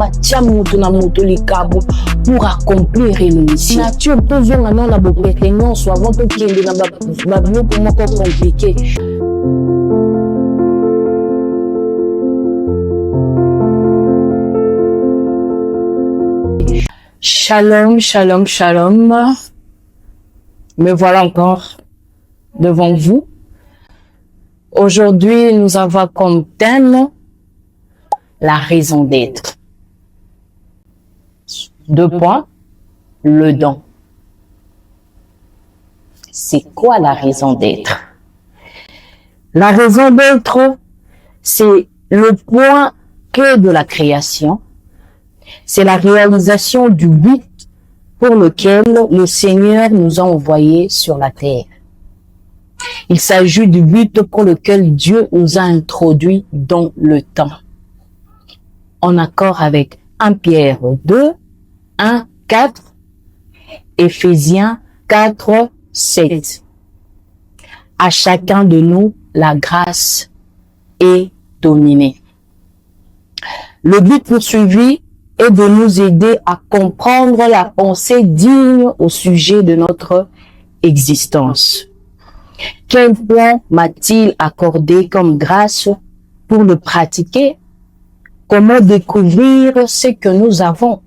nzamba tia mutu na mutu likabo pour accomplir une mission. Nature toujours maintenant la bopéteniance avant tout qui est dans babiloko moko compliqué. Shalom, shalom, shalom. Me voilà encore devant vous. Aujourd'hui, nous avons comme thème la raison d'être. 2 points, le don. C'est quoi la raison d'être? La raison d'être, c'est le point clé de la création. C'est la réalisation du but pour lequel le Seigneur nous a envoyés sur la terre. Il s'agit du but pour lequel Dieu nous a introduits dans le temps. En accord avec 1 Pierre 2, 1, 4, Éphésiens 4, 7. À chacun de nous, la grâce est donnée. Le but poursuivi est de nous aider à comprendre la pensée digne au sujet de notre existence. Quel point m'a-t-il accordé comme grâce pour le pratiquer? Comment découvrir ce que nous avons?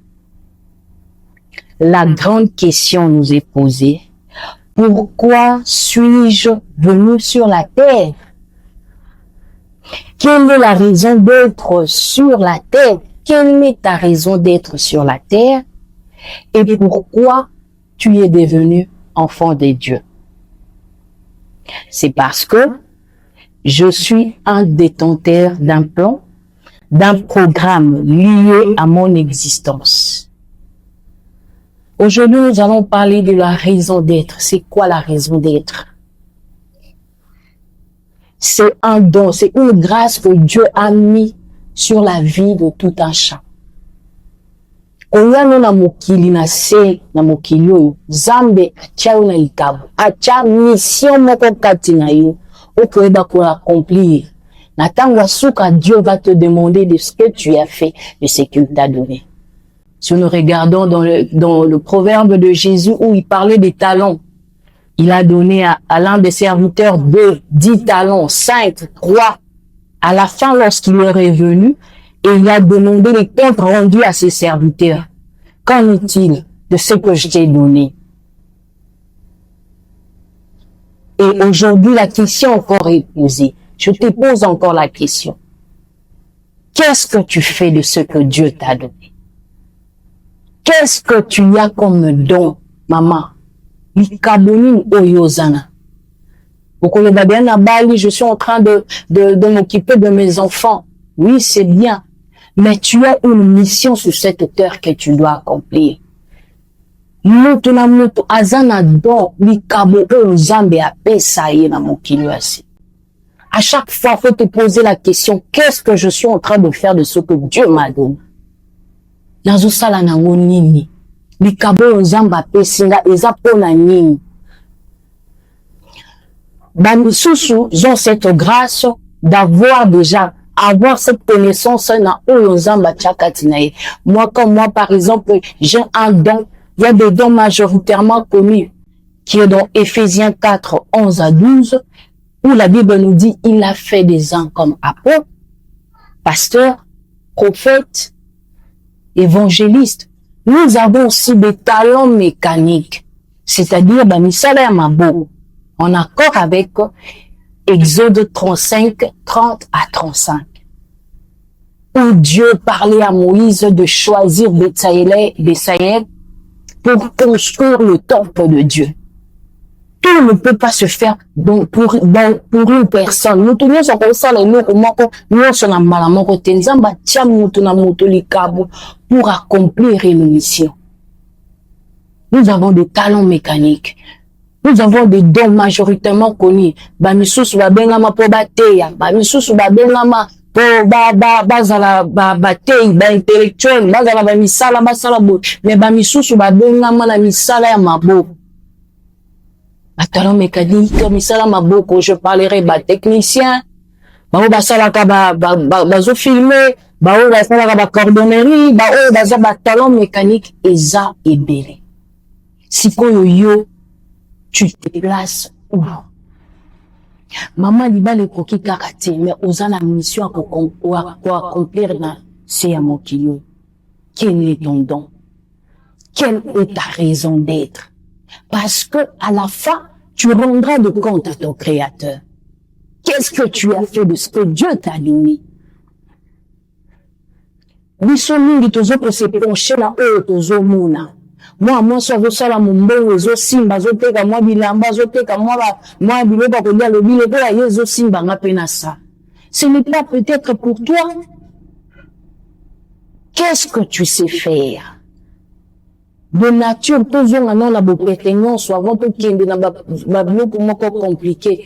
La grande question nous est posée. Pourquoi suis-je venu sur la terre? Quelle est la raison d'être sur la terre? Quelle est ta raison d'être sur la terre? Et pourquoi tu es devenu enfant de Dieu? C'est parce que je suis un détenteur d'un plan, d'un programme lié à mon existence. Aujourd'hui, nous allons parler de la raison d'être. C'est quoi la raison d'être? C'est un don, c'est une grâce que Dieu a mis sur la vie de tout un chacun. Oyano na mokili na se na mokili oyo Nzambe atia yo na likabo atia mission moko kati na yo okoyeba ko accomplir. Na tango suka Dieu va te demander de ce que tu as fait, de ce qu'il t'a donné. Si nous regardons dans le proverbe de Jésus où il parlait des talents, il a donné à l'un des serviteurs 10 talents, 5, 3. À la fin, lorsqu'il est revenu, et il a demandé les comptes rendus à ses serviteurs. Qu'en est-il de ce que je t'ai donné? Et aujourd'hui, la question encore est posée. Je te pose encore la question. Qu'est-ce que tu fais de ce que Dieu t'a donné? Qu'est-ce que tu as comme don, maman? Likaboni oyozana. Je suis en train de m'occuper de mes enfants. Oui, c'est bien. Mais tu as une mission sur cette terre que tu dois accomplir. À chaque fois, il faut te poser la question, qu'est-ce que je suis en train de faire de ce que Dieu m'a donné? Bamisusu, ils ont cette grâce d'avoir déjà, avoir cette connaissance dans Oyonzamba Tchakatinae. Moi, comme moi, par exemple, j'ai un don, il y a des dons majoritairement connus, qui est dans Éphésiens 4, 11 à 12, où la Bible nous dit, il a fait des uns comme apôtres, pasteurs, prophètes, évangélistes. Nous avons aussi des talents mécaniques, c'est-à-dire, Bamisala Yamabo, en accord avec Exode 35, 30 à 35. Où Dieu parlait à Moïse de choisir Betsaïel pour construire le temple de Dieu. Tout ne peut pas se faire pour une personne. Nous tous sommes comme ça, nous sommes pour accomplir une mission. Nous avons des talents mécaniques. Nous avons des dons majoritairement connus. Bamisusu babengama po bateya, bamisusu babengama po bazala batei ba intellectuel, bazala ba misala basala bo, mais bamisusu babengama na misala ya maboko. Talent mécanique, misala maboko, je parlerai ba technicien, ba basala ka bazo filmer, Bao basalaka ba cordonnerie, bao baza ba talent mécanique eza ebele. Sikoyo yo tu te places où? Maman libale koki kaka te, mais oza na mission à accomplir na c'est à mokili. Quel est ton don? Quelle est ta raison d'être? Parce que à la fin, tu rendras de compte à ton Créateur. Qu'est-ce que tu as fait de ce que Dieu t'a donné? Biso mingi tozo ko se pencher na oyo tozo mona. Moi so zo sala mumbongo zo simba zo teka moi bilamba zo teka moi biloba ko dia le biloko ya yezo simba ngapena ça. Ce n'est pas peut-être pour toi. Qu'est-ce que tu sais faire? De nature, toujours maintenant la pertinence, avant tout qu'il y ait des compliqué.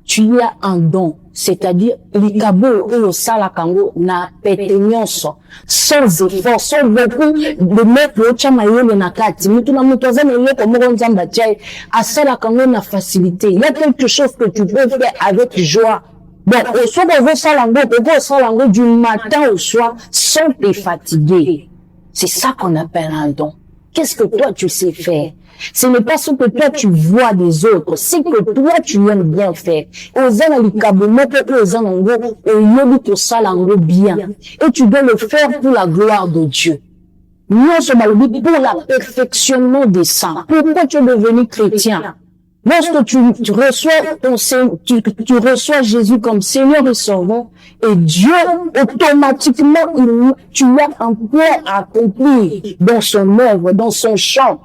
Tu as un don, c'est-à-dire les cabos et le salakango na pertinence, sans effort, sans beaucoup de mettre le chamayo de nakati. Mais tout le monde toza mais le comme on zamba tchai, à salakango na facilité. Il y a quelque chose que tu peux faire avec joie. Bon, au soir on veut salango du matin au soir sans te fatiguer. C'est ça qu'on appelle un don. Qu'est-ce que toi tu sais faire? Ce n'est pas ce que toi tu vois des autres, c'est que toi tu aimes bien faire. Et tu dois le faire pour la gloire de Dieu. Nous sommes pour la perfectionnement des saints. Pourquoi tu es devenu chrétien? Lorsque tu reçois Jésus comme Seigneur et Sauveur, et Dieu, automatiquement, tu as un point à accomplir dans son œuvre, dans son champ.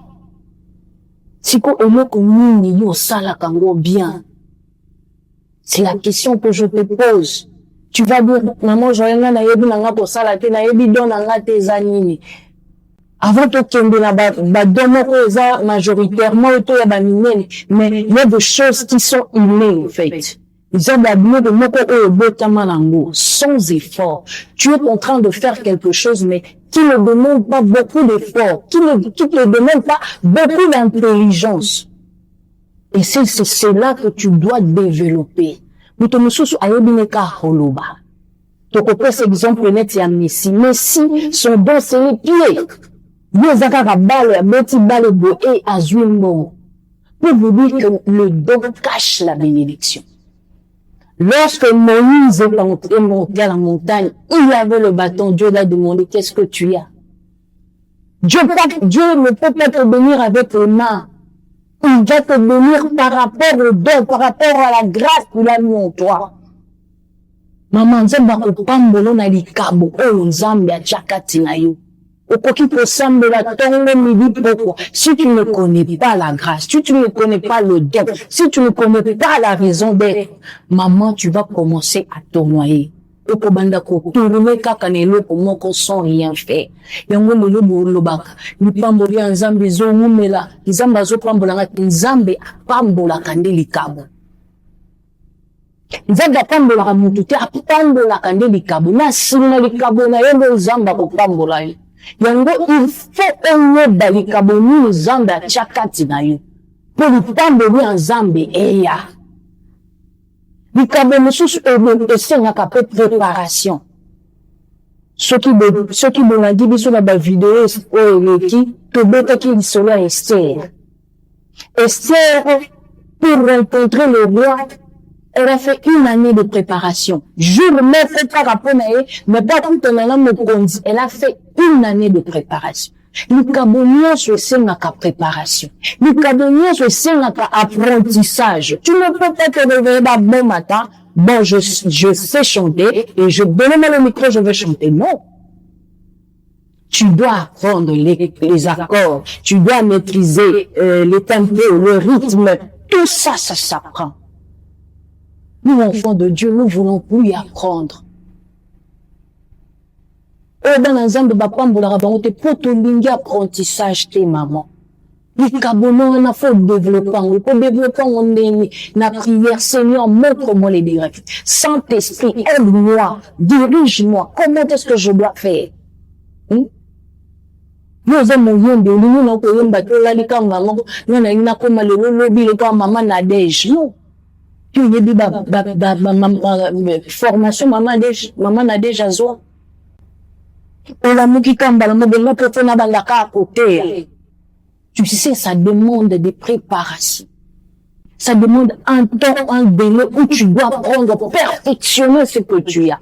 Bien. C'est la question que je te pose. Tu vas dire, maman, avant de majoritairement, mais il y a des choses qui sont innées, en fait. Ils ont d'abord de sans effort. Tu es en train de faire quelque chose, mais qui ne demande pas beaucoup d'efforts, qui ne demande pas beaucoup d'intelligence. Et c'est là que tu dois développer. Tu peux exemple net ya Messi. Messi, son don c'est les pieds. Pour vous dire que le don cache la bénédiction. Lorsque Moïse est monté à la montagne, il avait le bâton, Dieu l'a demandé, qu'est-ce que tu as? Dieu ne peut pas te bénir avec les mains. Il va te bénir par rapport au don, par rapport à la grâce qu'il a mis en toi. Maman, nzamba kopambolo na likabo, oyo nzambe achakati na yo. Okoki kosambela tongo midi pourquoi? Si tu ne connais pas la grâce, si tu ne connais pas le don, si tu ne connais pas la raison d'être, maman, tu vas commencer à tournoyer. Okobanda ko tourner kaka na eloko moko sans rien faire. Yango lelo bolobaka, lipamboli ya nzambe ezongumela, nzambe azopambola ngati nzambe apambola kande likabo. Nzambe apambolaka mutu te apambolaka nde likabo na nsima likabo na ye nde nzambe akopambola yo. Yango il faut oyeba likabo nini nzambe atia kati na yo mpo lipamboli ya nzambe eya. Likabo mosusu esengaka mpe préparation. Soki bolandi biso na bavideo oyo eleki tobetaki lisolo ya Esther. Esther, pour rencontrer le roi, elle a fait une année de préparation. Je ne me fais pas rapport, mais pas tout en allant me conduire. Elle a fait une année de préparation. Le cabonnier se sengaka préparation. Le cabonnier se sengaka apprentissage. Tu ne peux pas te réveiller d'un bon matin. Bon, je sais chanter et je donne le micro, je veux chanter. Non. Tu dois apprendre les accords. Tu dois maîtriser les tempos, le rythme. Tout ça, ça s'apprend. Nous, enfants de Dieu, nous voulons plus y apprendre. Dans l'ensemble de Bapambola, on te potolingi apprentissage, tes mamans. Les cabonons, on a fait développement. On peut développer, on est na prière. Seigneur, montre-moi les directs. Saint-Esprit, aide-moi, dirige-moi. Comment est-ce que je dois faire? Nous avons yombe, nous n'avons pas yombe, nous n'avons pas yombe, nous n'avons pas yombe, nous n'avons pas yombe. Tu y a formation, maman n'a déjà zoé. Et la mukikamba, la modèle, peut faire la à côté. Tu sais, ça demande des préparations. Ça demande un temps, un délai où tu dois prendre, perfectionner ce que tu as.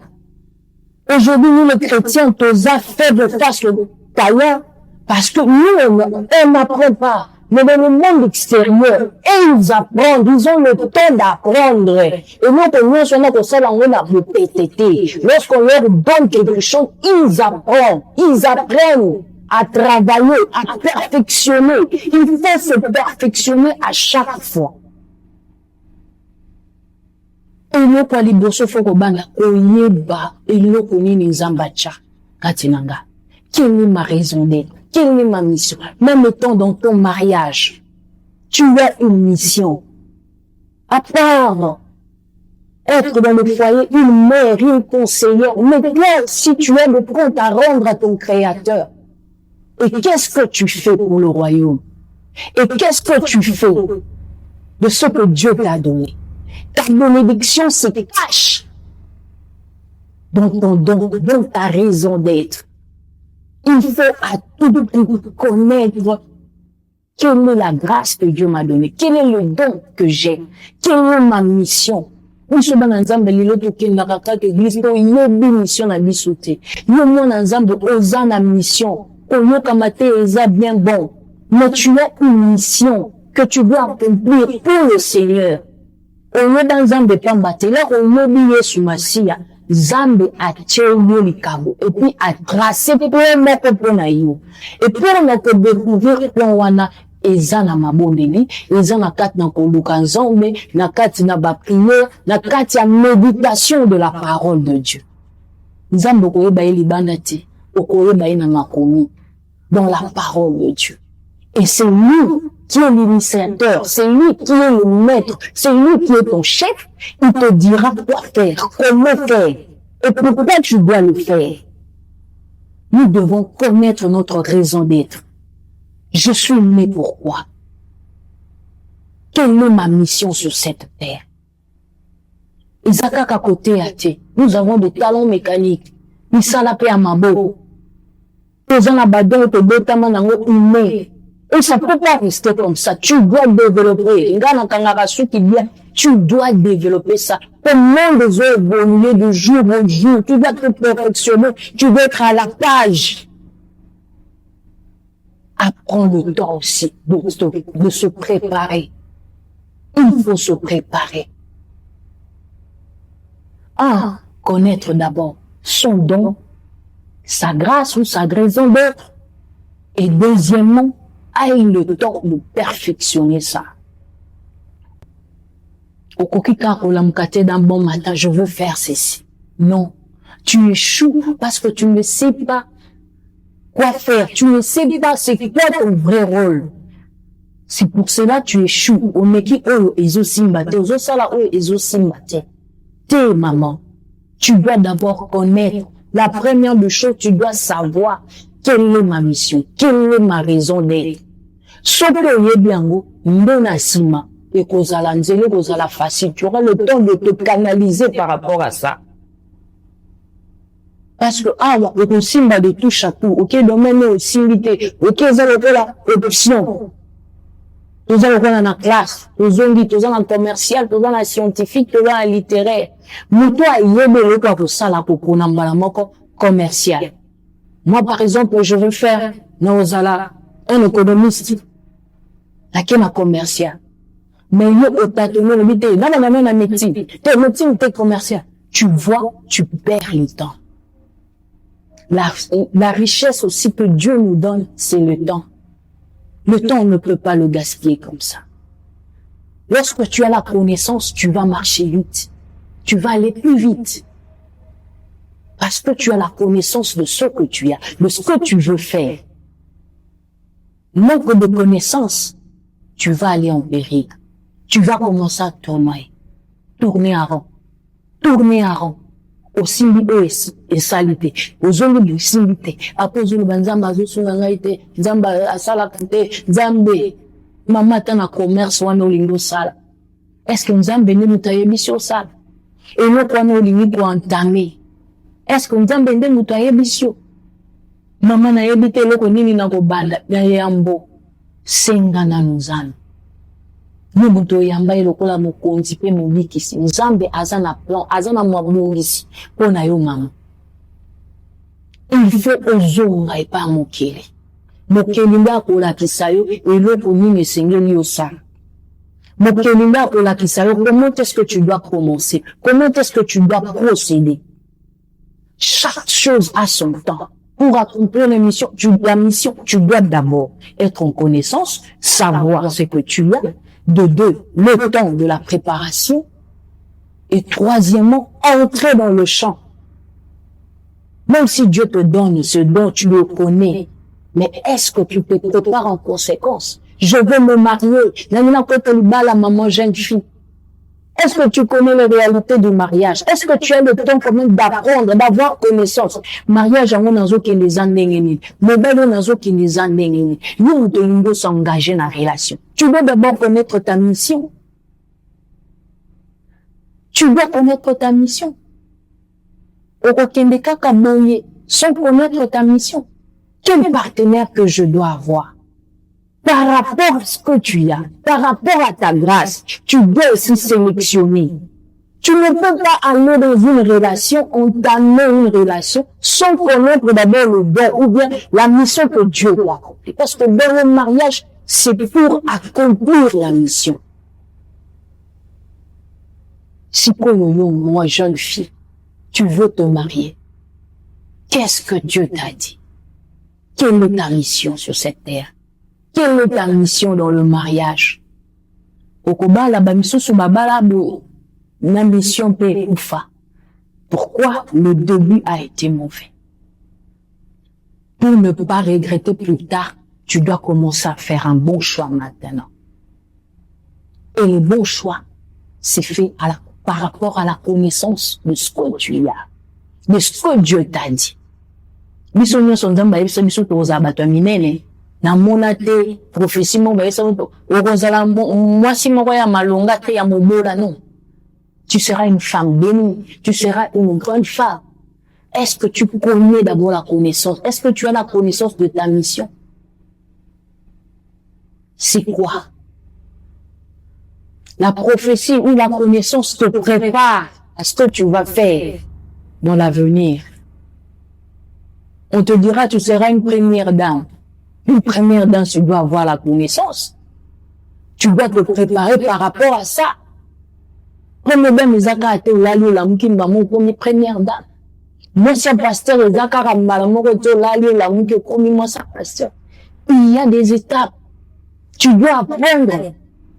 Aujourd'hui, nous, les chrétiens, tous a fait de face le tailleur, parce que nous, on n'apprend pas. Mais dans le monde extérieur, ils apprennent, ils ont le temps d'apprendre. Et nous, pour nous, on a que ça, on a répété. Lorsqu'on leur donne quelque chose, ils apprennent à travailler, à perfectionner. Il faut se perfectionner à chaque fois. Et nous, quand les bosso faut qu'on banga, oyeba, et nous, qu'on y les ambacha, katinanga. Quelle est ma raison d'être? Quelle est ma mission? Même étant dans ton mariage, tu as une mission. À part être dans le foyer, une mère, une conseillère, mais toi, si tu as le compte à rendre à ton Créateur, et qu'est-ce que tu fais pour le royaume? Et qu'est-ce que tu fais de ce que Dieu t'a donné? Ta bénédiction se cache dans ton don, dans ta raison d'être. Il faut à tout prix connaître quelle est la grâce que Dieu m'a donnée, quel est le don que j'ai, quelle est ma mission. Nous sommes dans Nzambe liloto qui n'a pas que Christ yebi mission na bisoté. Nous mon Nzambe osa na mission. Oyo kamate eza bien bon. Mais tu as une mission que tu dois accomplir pour le Seigneur. Oyo dans Nzambe pambate là oyo bi Yesu Masia. Zambe a tchéyo likabo et puis a tracé pour mettre pour naïo et pour mettre découvrir plan wana eza na mabondeli eza na kati na kombuka nzambe na kati na ba prière na kati ya méditation de la parole de Dieu. Nzambe ko yeba libanda ti okoyeba ina makomi dans la parole de Dieu. Et c'est lui qui est l'initiateur, c'est lui qui est le maître, c'est lui qui est ton chef, il te dira quoi faire, comment faire, et pourquoi tu dois le faire. Nous devons connaître notre raison d'être. Je suis né pourquoi? Quelle est ma mission sur cette terre? Isaka Kakote Ate, nous avons des talents mécaniques, Isalape Amabo, Tozana Badon, Tobotama Nango Humain. Et ça peut pas rester comme ça. Tu dois développer. Tu dois développer ça. Comment les autres évoluer de jour en jour. Tu dois te perfectionner. Tu dois être à la page. Apprends le temps aussi de se préparer. Il faut se préparer. Connaître d'abord son don, sa grâce ou sa raison d'être. Et deuxièmement, aille le temps de perfectionner ça. Au kokika olamkate d'un bon matin, je veux faire ceci. Non. Tu échoues parce que tu ne sais pas quoi faire. Tu ne sais pas c'est quoi ton vrai rôle. C'est pour cela que tu échoues. Omeki oyo ezo simbate. Ozo sala oyo ezo simbate. T'es maman. Tu dois d'abord connaître. La première des choses, tu dois savoir quelle est ma mission, quelle est ma raison d'être. Soki oyebi yango, ndona sima, et kozala nzele, kozala facile, tu auras le temps de te canaliser par rapport à ça. Parce que, le simba de touche à tout, ok, domaine aussi, ok, ça la option. Tous allons dans la classe, tous allons dans la commercial, tous dans la scientifique, tous dans la littéraire. Moutoua, yebe le quoi pour ça, là, pour qu'on en bala moko commercial. Moi, par exemple, je veux faire, un économiste, la kema commercial. Mais yo, au tâtonnement, le mité, dans la même médecine, t'es médecine, t'es commercial. Tu vois, tu perds le temps. La richesse aussi que Dieu nous donne, c'est le temps. Le temps, on ne peut pas le gaspiller comme ça. Lorsque tu as la connaissance, tu vas marcher vite. Tu vas aller plus vite. Parce que tu as la connaissance de ce que tu as, de ce que tu veux faire. Manque de connaissance, tu vas aller en péril. Tu vas commencer à tourner en rond. Tourner en rond. Au simbi et salité. Aux zones de simité. Après, aux zones de Nzamba, Nzamba, Asala Kante, Nzambe. Maman, t'as un commerce, ou un olingo sala. Est-ce que Nzambe nous t'a émission sala? Et nous, quand nous olingo pour entamer. Est-ce que Nzambe nous t'a émission? Mama na yebite loko nini na kobanda ya yambo senga na nuzana. Mubuto yamba ilokola mokonzi pe mobikisi. Nzambe azana plan, azana mwabungisi pona yo mama. Il faut ozonga epa mokele. Mokele nda kolakisa yo eloko nini esengeli osala. Mokele nda kolakisa yo comment est-ce que tu dois commencer? Comment est-ce que tu dois procéder? Chaque chose a son temps. Pour accomplir la mission, tu dois d'abord être en connaissance, savoir ce que tu as. De deux, le temps de la préparation. Et troisièmement, entrer dans le champ. Même si Dieu te donne ce don, tu le connais. Mais est-ce que tu te prépares en conséquence? Je veux me marier. La maman jeune fille. Est-ce que tu connais les réalités du mariage? Est-ce que tu as le temps quand même d'apprendre, d'avoir connaissance? Mariage, on a qui les endengeni. Mobile, on a qui les endengeni. Nous, on doit s'engager dans la relation. Tu dois d'abord connaître ta mission. Tu dois connaître ta mission. Sans connaître ta mission. Quel partenaire que je dois avoir? Par rapport à ce que tu as, par rapport à ta grâce, tu dois aussi sélectionner. Tu ne peux pas aller dans une relation, entamer une relation, sans connaître d'abord le don ou bien la mission que Dieu doit accomplir. Parce que dans le mariage, c'est pour accomplir la mission. Si moi, jeune fille, tu veux te marier, qu'est-ce que Dieu t'a dit? Quelle est ta mission sur cette terre? Quelle est ta mission dans le mariage? Pourquoi le début a été mauvais? Pour ne pas regretter plus tard, tu dois commencer à faire un bon choix maintenant. Et le bon choix, c'est fait par rapport à la connaissance de ce que tu as, de ce que Dieu t'a dit. Na monate prophétie mo ba eso okozala mwasi moko ya malonga te ya mobola non. Tu seras une femme bénie, tu seras une grande femme. Est-ce que tu connais d'abord la connaissance? Est-ce que tu as la connaissance de ta mission? C'est quoi? La prophétie ou la connaissance te prépare à ce que tu vas faire dans l'avenir. On te dira tu seras une première dame. Une première dame, tu dois avoir la connaissance. Tu dois te préparer par rapport à ça. Première dame, les akara te lali la mukimba mon comme première dame. Moi, c'est pasteur, les akara malamo to lali la mukimba comme moi, c'est pasteur. Il y a des étapes. Tu dois apprendre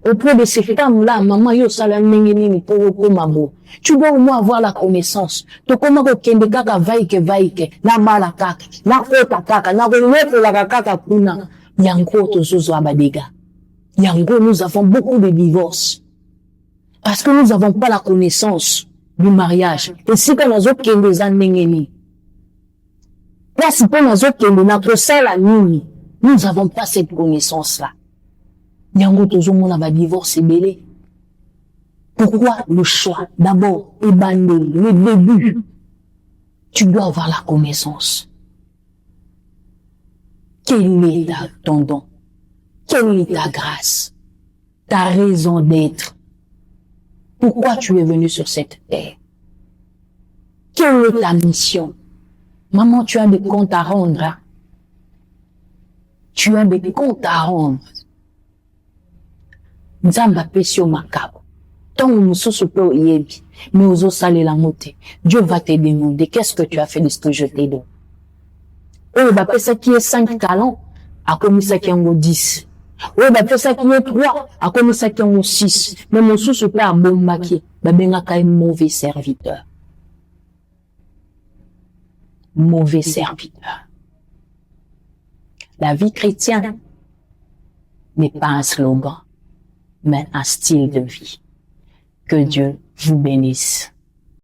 auprès de ces femmes-là, maman, yo salamengini pour mabo. Tu dois au moins avoir la connaissance. To comment que kende kaka vaike, la mala kaka, la kota kaka, la relève la kaka kuna. Yango tozozo abadega. Yango, nous avons beaucoup de divorces. Parce que nous n'avons pas la connaissance du mariage. Et si quand nous avons kende zanengeni. Là, si quand nous avons kende notre sala nini, nous n'avons pas cette connaissance-là. Yango tozomona va divorce belé. Pourquoi le choix? D'abord, le début. Tu dois avoir la connaissance. Quel est ton don? Quelle est ta grâce? Ta raison d'être? Pourquoi tu es venu sur cette terre? Quelle est ta mission? Maman, tu as des comptes à rendre. Hein? Tu as des comptes à rendre. Nzamba pesio makabo. Tant nous sommes yebi, mais aux salé la montée. Dieu va te demander qu'est-ce que tu as fait de ce que je t'ai donné. Oh, bah, ça qui est 5 talents, a commis ça qui en 10. Oh, bah, ça qui est 3, a commis ça qui en 6. Mais mon sous pas un bon maquis, bah, ben, a un mauvais serviteur. Mauvais serviteur. La vie chrétienne n'est pas un slogan, mais un style de vie. Que Dieu vous bénisse.